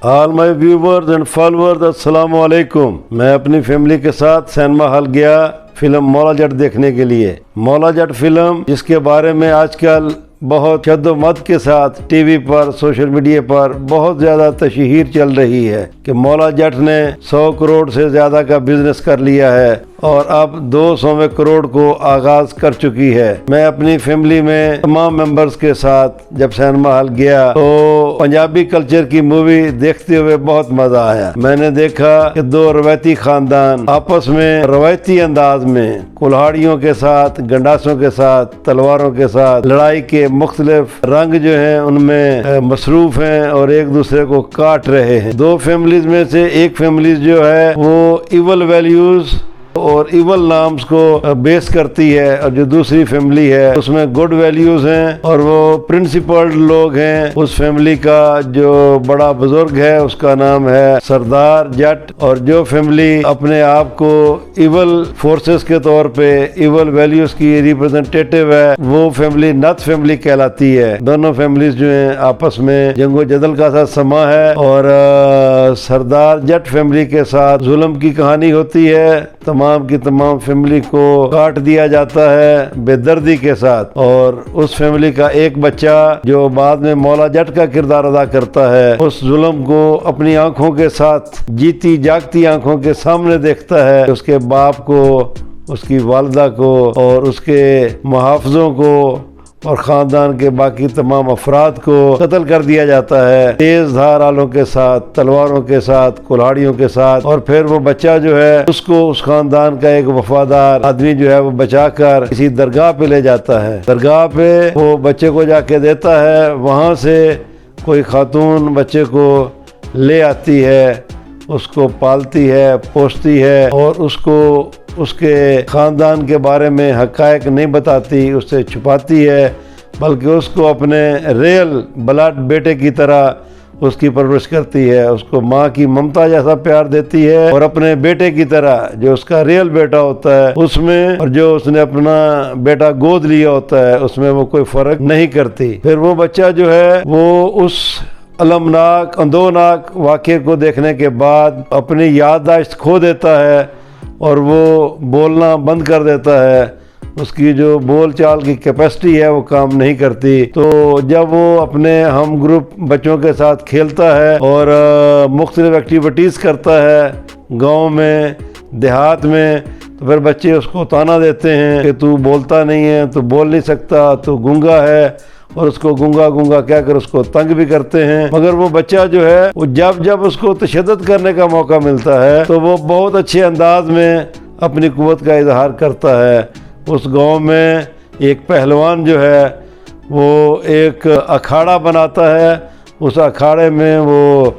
All my viewers and followers السلام علیکم۔ میں اپنی فیملی کے ساتھ سینما ہال گیا فلم مولا جٹ دیکھنے کے لیے۔ مولا جٹ فلم جس کے بارے میں آج کل بہت شد و مد کے ساتھ ٹی وی پر سوشل میڈیا پر بہت زیادہ تشہیر چل رہی ہے کہ مولا جٹ نے 100 کروڑ سے زیادہ کا بزنس کر لیا ہے اور اب 200 کروڑ کو آغاز کر چکی ہے۔ میں اپنی فیملی میں تمام ممبرز کے ساتھ جب سینما ہال گیا تو پنجابی کلچر کی مووی دیکھتے ہوئے بہت مزہ آیا۔ میں نے دیکھا کہ دو روایتی خاندان آپس میں روایتی انداز میں کلہاڑیوں کے ساتھ، گنڈاسوں کے ساتھ، تلواروں کے ساتھ لڑائی کے مختلف رنگ جو ہیں ان میں مصروف ہیں اور ایک دوسرے کو کاٹ رہے ہیں۔ دو فیملیز میں سے ایک فیملیز جو ہے وہ ایول ویلیوز اور ایول نامز کو بیس کرتی ہے اور جو دوسری فیملی ہے اس میں گڈ ویلیوز ہیں اور وہ پرنسپلڈ لوگ ہیں۔ اس فیملی کا جو بڑا بزرگ ہے اس کا نام ہے سردار جٹ، اور جو فیملی اپنے آپ کو ایول فورسز کے طور پہ ایول ویلیوز کی ریپرزنٹیٹیو ہے وہ فیملی نت فیملی کہلاتی ہے۔ دونوں فیملیز جو ہیں آپس میں جنگ و جدل کا سا سما ہے اور سردار جٹ فیملی کے ساتھ ظلم کی کہانی ہوتی ہے۔ تمام کی تمام فیملی کو کاٹ دیا جاتا ہے بے دردی کے ساتھ، اور اس فیملی کا ایک بچہ جو بعد میں مولا جٹ کا کردار ادا کرتا ہے اس ظلم کو اپنی آنکھوں کے ساتھ جیتی جاگتی آنکھوں کے سامنے دیکھتا ہے۔ اس کے باپ کو، اس کی والدہ کو اور اس کے محافظوں کو اور خاندان کے باقی تمام افراد کو قتل کر دیا جاتا ہے تیز دھار آلوں کے ساتھ، تلواروں کے ساتھ، کلہاڑیوں کے ساتھ، اور پھر وہ بچہ جو ہے اس کو اس خاندان کا ایک وفادار آدمی جو ہے وہ بچا کر کسی درگاہ پہ لے جاتا ہے۔ درگاہ پہ وہ بچے کو جا کے دیتا ہے، وہاں سے کوئی خاتون بچے کو لے آتی ہے، اس کو پالتی ہے، پوستی ہے اور اس کو اس کے خاندان کے بارے میں حقائق نہیں بتاتی، اس سے چھپاتی ہے، بلکہ اس کو اپنے ریئل بلڈ بیٹے کی طرح اس کی پرورش کرتی ہے، اس کو ماں کی ممتا جیسا پیار دیتی ہے اور اپنے بیٹے کی طرح جو اس کا ریئل بیٹا ہوتا ہے اس میں اور جو اس نے اپنا بیٹا گود لیا ہوتا ہے اس میں وہ کوئی فرق نہیں کرتی۔ پھر وہ بچہ جو ہے وہ اس المناک اندوناک واقعے کو دیکھنے کے بعد اپنی یادداشت کھو دیتا ہے اور وہ بولنا بند کر دیتا ہے، اس کی جو بول چال کی کیپیسٹی ہے وہ کام نہیں کرتی۔ تو جب وہ اپنے ہم گروپ بچوں کے ساتھ کھیلتا ہے اور مختلف ایکٹیویٹیز کرتا ہے گاؤں میں، دیہات میں، تو پھر بچے اس کو تانا دیتے ہیں کہ تو بولتا نہیں ہے، تو بول نہیں سکتا، تو گونگا ہے، اور اس کو گونگا گونگا کہہ کر اس کو تنگ بھی کرتے ہیں۔ مگر وہ بچہ جو ہے وہ جب اس کو تشدد کرنے کا موقع ملتا ہے تو وہ بہت اچھے انداز میں اپنی قوت کا اظہار کرتا ہے۔ اس گاؤں میں ایک پہلوان جو ہے وہ ایک اکھاڑا بناتا ہے، اس اکھاڑے میں وہ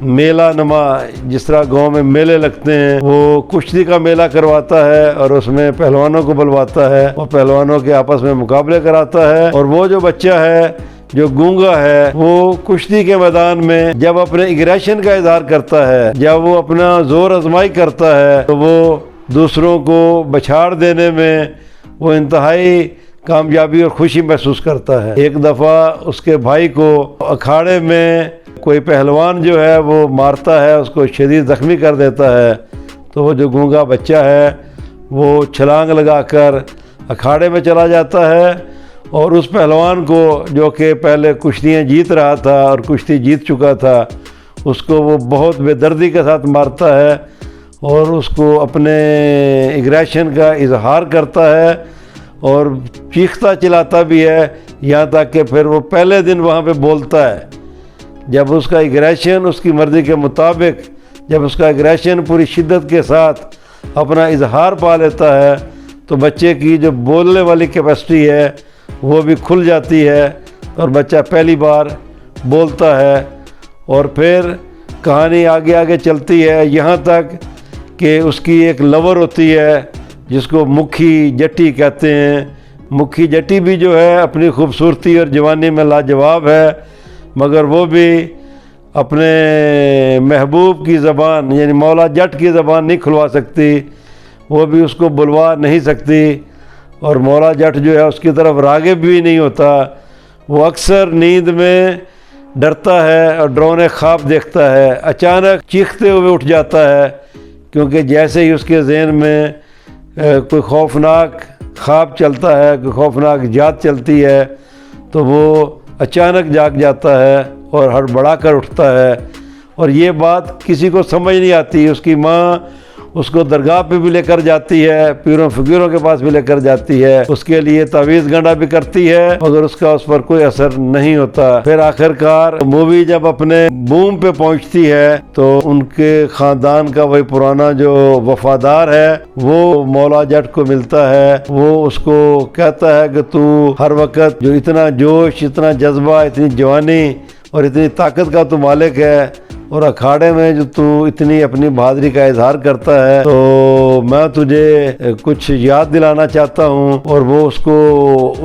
میلہ نما، جس طرح گاؤں میں میلے لگتے ہیں، وہ کشتی کا میلہ کرواتا ہے اور اس میں پہلوانوں کو بلواتا ہے اور پہلوانوں کے آپس میں مقابلے کراتا ہے۔ اور وہ جو بچہ ہے جو گونگا ہے وہ کشتی کے میدان میں جب اپنے ایگریشن کا اظہار کرتا ہے، جب وہ اپنا زور آزمائی کرتا ہے تو وہ دوسروں کو بچھاڑ دینے میں وہ انتہائی کامیابی اور خوشی محسوس کرتا ہے۔ ایک دفعہ اس کے بھائی کو اکھاڑے میں کوئی پہلوان جو ہے وہ مارتا ہے، اس کو شدید زخمی کر دیتا ہے، تو وہ جو گونگا بچہ ہے وہ چھلانگ لگا کر اکھاڑے میں چلا جاتا ہے اور اس پہلوان کو جو کہ پہلے کشتیاں جیت رہا تھا اور کشتی جیت چکا تھا اس کو وہ بہت بے دردی کے ساتھ مارتا ہے اور اس کو اپنے ایگریشن کا اظہار کرتا ہے اور چیختا چلاتا بھی ہے، یہاں تک کہ پھر وہ پہلے دن وہاں پہ بولتا ہے۔ جب اس کا ایگریشن اس کی مرضی کے مطابق، جب اس کا ایگریشن پوری شدت کے ساتھ اپنا اظہار پا لیتا ہے تو بچے کی جو بولنے والی کیپیسٹی ہے وہ بھی کھل جاتی ہے اور بچہ پہلی بار بولتا ہے، اور پھر کہانی آگے آگے چلتی ہے یہاں تک کہ اس کی ایک لور ہوتی ہے جس کو مکھی جٹی کہتے ہیں۔ مکھی جٹی بھی جو ہے اپنی خوبصورتی اور جوانی میں لاجواب ہے، مگر وہ بھی اپنے محبوب کی زبان یعنی مولا جٹ کی زبان نہیں کھلوا سکتی، وہ بھی اس کو بلوا نہیں سکتی، اور مولا جٹ جو ہے اس کی طرف راغب بھی نہیں ہوتا۔ وہ اکثر نیند میں ڈرتا ہے اور ڈراؤنے خواب دیکھتا ہے، اچانک چیختے ہوئے اٹھ جاتا ہے، کیونکہ جیسے ہی اس کے ذہن میں کوئی خوفناک خواب چلتا ہے، کوئی خوفناک یاد چلتی ہے، تو وہ اچانک جاگ جاتا ہے اور ہڑبڑا کر اٹھتا ہے۔ اور یہ بات کسی کو سمجھ نہیں آتی۔ اس کی ماں اس کو درگاہ پہ بھی لے کر جاتی ہے، پیروں فقیروں کے پاس بھی لے کر جاتی ہے، اس کے لیے تعویذ گنڈا بھی کرتی ہے، مگر اس کا اس پر کوئی اثر نہیں ہوتا۔ پھر آخر کار مووی جب اپنے بوم پہ پہنچتی ہے تو ان کے خاندان کا وہی پرانا جو وفادار ہے وہ مولا جٹ کو ملتا ہے۔ وہ اس کو کہتا ہے کہ تو ہر وقت جو اتنا جوش، اتنا جذبہ، اتنی جوانی اور اتنی طاقت کا تو مالک ہے، اور اکھاڑے میں جو تو اتنی اپنی بہادری کا اظہار کرتا ہے، تو میں تجھے کچھ یاد دلانا چاہتا ہوں۔ اور وہ اس کو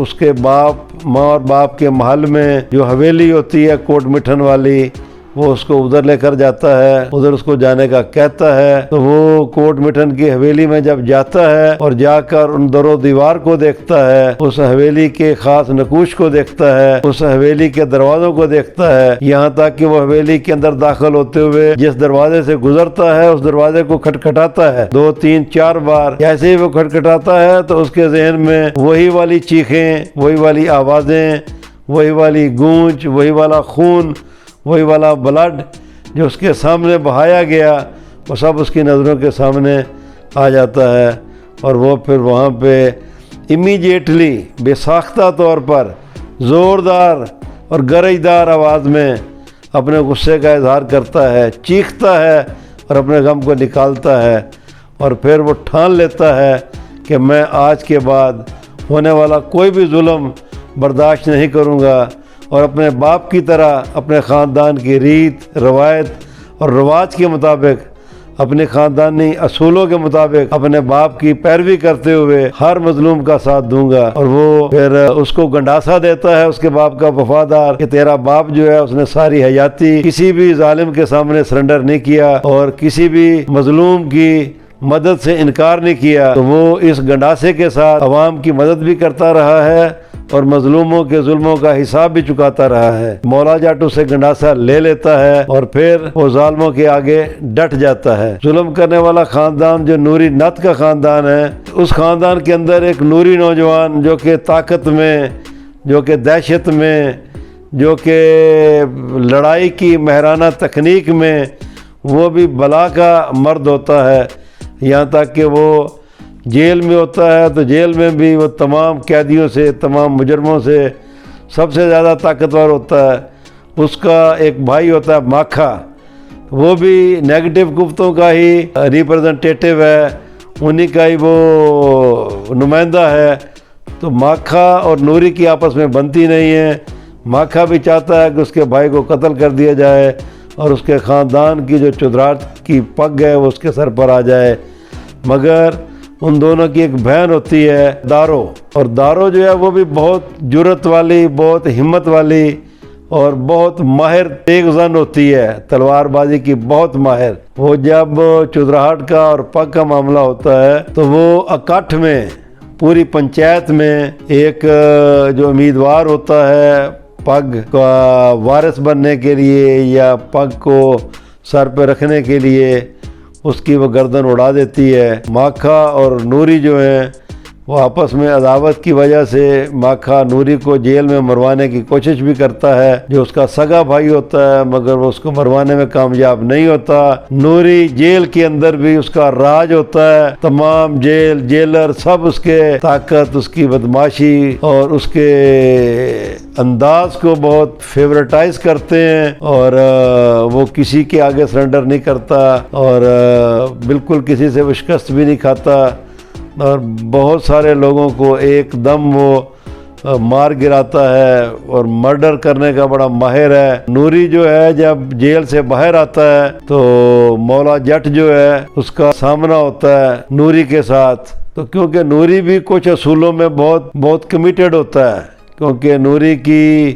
اس کے باپ، ماں اور باپ کے محل میں جو حویلی ہوتی ہے کوٹ مٹھن والی، وہ اس کو ادھر لے کر جاتا ہے، ادھر اس کو جانے کا کہتا ہے۔ تو وہ کوٹ مٹھن کی حویلی میں جب جاتا ہے اور جا کر ان در و دیوار کو دیکھتا ہے، اس حویلی کے خاص نقوش کو دیکھتا ہے، اس حویلی کے دروازوں کو دیکھتا ہے، یہاں تک کہ وہ حویلی کے اندر داخل ہوتے ہوئے جس دروازے سے گزرتا ہے اس دروازے کو کھٹکھٹاتا ہے 2 3 4 بار۔ جیسے ہی وہ کھٹکھٹاتا ہے تو اس کے ذہن میں وہی والی چیخیں، وہی والی آوازیں، وہی والی گونج، وہی والا خون، وہی والا بلڈ جو اس کے سامنے بہایا گیا، وہ سب اس کی نظروں کے سامنے آ جاتا ہے۔ اور وہ پھر وہاں پہ امیڈیٹلی بے ساختہ طور پر زوردار اور گرجدار آواز میں اپنے غصے کا اظہار کرتا ہے، چیختا ہے اور اپنے غم کو نکالتا ہے، اور پھر وہ ٹھان لیتا ہے کہ میں آج کے بعد ہونے والا کوئی بھی ظلم برداشت نہیں کروں گا، اور اپنے باپ کی طرح اپنے خاندان کی ریت، روایت اور رواج کے مطابق، اپنے خاندانی اصولوں کے مطابق اپنے باپ کی پیروی کرتے ہوئے ہر مظلوم کا ساتھ دوں گا۔ اور وہ پھر اس کو گنڈاسا دیتا ہے اس کے باپ کا وفادار کہ تیرا باپ جو ہے اس نے ساری حیاتی کسی بھی ظالم کے سامنے سرنڈر نہیں کیا اور کسی بھی مظلوم کی مدد سے انکار نہیں کیا۔ تو وہ اس گنڈاسے کے ساتھ عوام کی مدد بھی کرتا رہا ہے اور مظلوموں کے ظلموں کا حساب بھی چکاتا رہا ہے۔ مولا جٹ اسے گنڈاسا لے لیتا ہے اور پھر وہ ظالموں کے آگے ڈٹ جاتا ہے۔ ظلم کرنے والا خاندان جو نوری نت کا خاندان ہے، اس خاندان کے اندر ایک نوری نوجوان جو کہ طاقت میں، جو کہ دہشت میں، جو کہ لڑائی کی ماہرانہ تکنیک میں وہ بھی بلا کا مرد ہوتا ہے، یہاں تک کہ وہ جیل میں ہوتا ہے تو جیل میں بھی وہ تمام قیدیوں سے، تمام مجرموں سے سب سے زیادہ طاقتور ہوتا ہے۔ اس کا ایک بھائی ہوتا ہے ماکھا، وہ بھی نیگیٹو قوتوں کا ہی ریپرزنٹیٹیو ہے، انہی کا ہی وہ نمائندہ ہے۔ تو ماکھا اور نوری کی آپس میں بنتی نہیں ہے۔ ماکھا بھی چاہتا ہے کہ اس کے بھائی کو قتل کر دیا جائے اور اس کے خاندان کی جو چودراہٹ کی پگ ہے وہ اس کے سر پر آ جائے، مگر ان دونوں کی ایک بہن ہوتی ہے دارو، اور دارو جو ہے وہ بھی بہت جرأت والی، بہت ہمت والی اور بہت ماہر تیز زن ہوتی ہے، تلوار بازی کی بہت ماہر۔ وہ جب چودراہٹ کا اور پگ کا معاملہ ہوتا ہے تو وہ اکٹھ میں پوری پنچایت میں ایک جو امیدوار ہوتا ہے پگ کا وارث بننے کے لیے یا پگ کو سر پہ رکھنے کے لیے، اس کی وہ گردن اڑا دیتی ہے۔ ماکھا اور نوری جو ہیں وہ آپس میں عداوت کی وجہ سے ماکھا نوری کو جیل میں مروانے کی کوشش بھی کرتا ہے، جو اس کا سگا بھائی ہوتا ہے، مگر وہ اس کو مروانے میں کامیاب نہیں ہوتا۔ نوری جیل کے اندر بھی اس کا راج ہوتا ہے، تمام جیلر سب اس کے طاقت، اس کی بدماشی اور اس کے انداز کو بہت فیورٹائز کرتے ہیں، اور وہ کسی کے آگے سرنڈر نہیں کرتا اور بالکل کسی سے وہ شکست بھی نہیں کھاتا، اور بہت سارے لوگوں کو ایک دم وہ مار گراتا ہے اور مرڈر کرنے کا بڑا ماہر ہے۔ نوری جو ہے جب جیل سے باہر آتا ہے تو مولا جٹ جو ہے اس کا سامنا ہوتا ہے نوری کے ساتھ، تو کیونکہ نوری بھی کچھ اصولوں میں بہت کمیٹڈ ہوتا ہے، کیونکہ نوری کی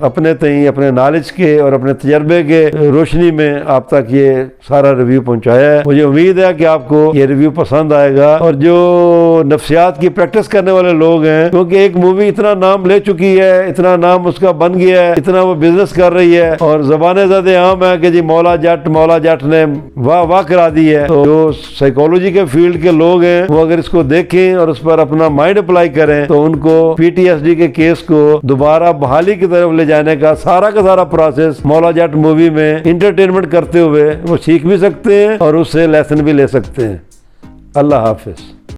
اپنے تئیں اپنے نالج کے اور اپنے تجربے کے روشنی میں آپ تک یہ سارا ریویو پہنچایا ہے. مجھے امید ہے کہ آپ کو یہ ریویو پسند آئے گا. اور جو نفسیات کی پریکٹس کرنے والے لوگ ہیں، کیونکہ ایک مووی اتنا نام لے چکی ہے، اتنا نام اس کا بن گیا ہے، اتنا وہ بزنس کر رہی ہے اور زبانیں زیادہ عام ہے کہ جی مولا جٹ نے واہ واہ کرا دی ہے. تو جو سائیکالوجی کے فیلڈ کے لوگ ہیں وہ اگر اس کو دیکھیں اور اس پر اپنا مائنڈ اپلائی کریں تو ان کو PTSD کے کیس کو دوبارہ بحالی کی طرف لے جانے کا سارا پروسیس مولا جٹ مووی میں انٹرٹینمنٹ کرتے ہوئے وہ سیکھ بھی سکتے ہیں اور اس سے لیسن بھی لے سکتے ہیں. اللہ حافظ.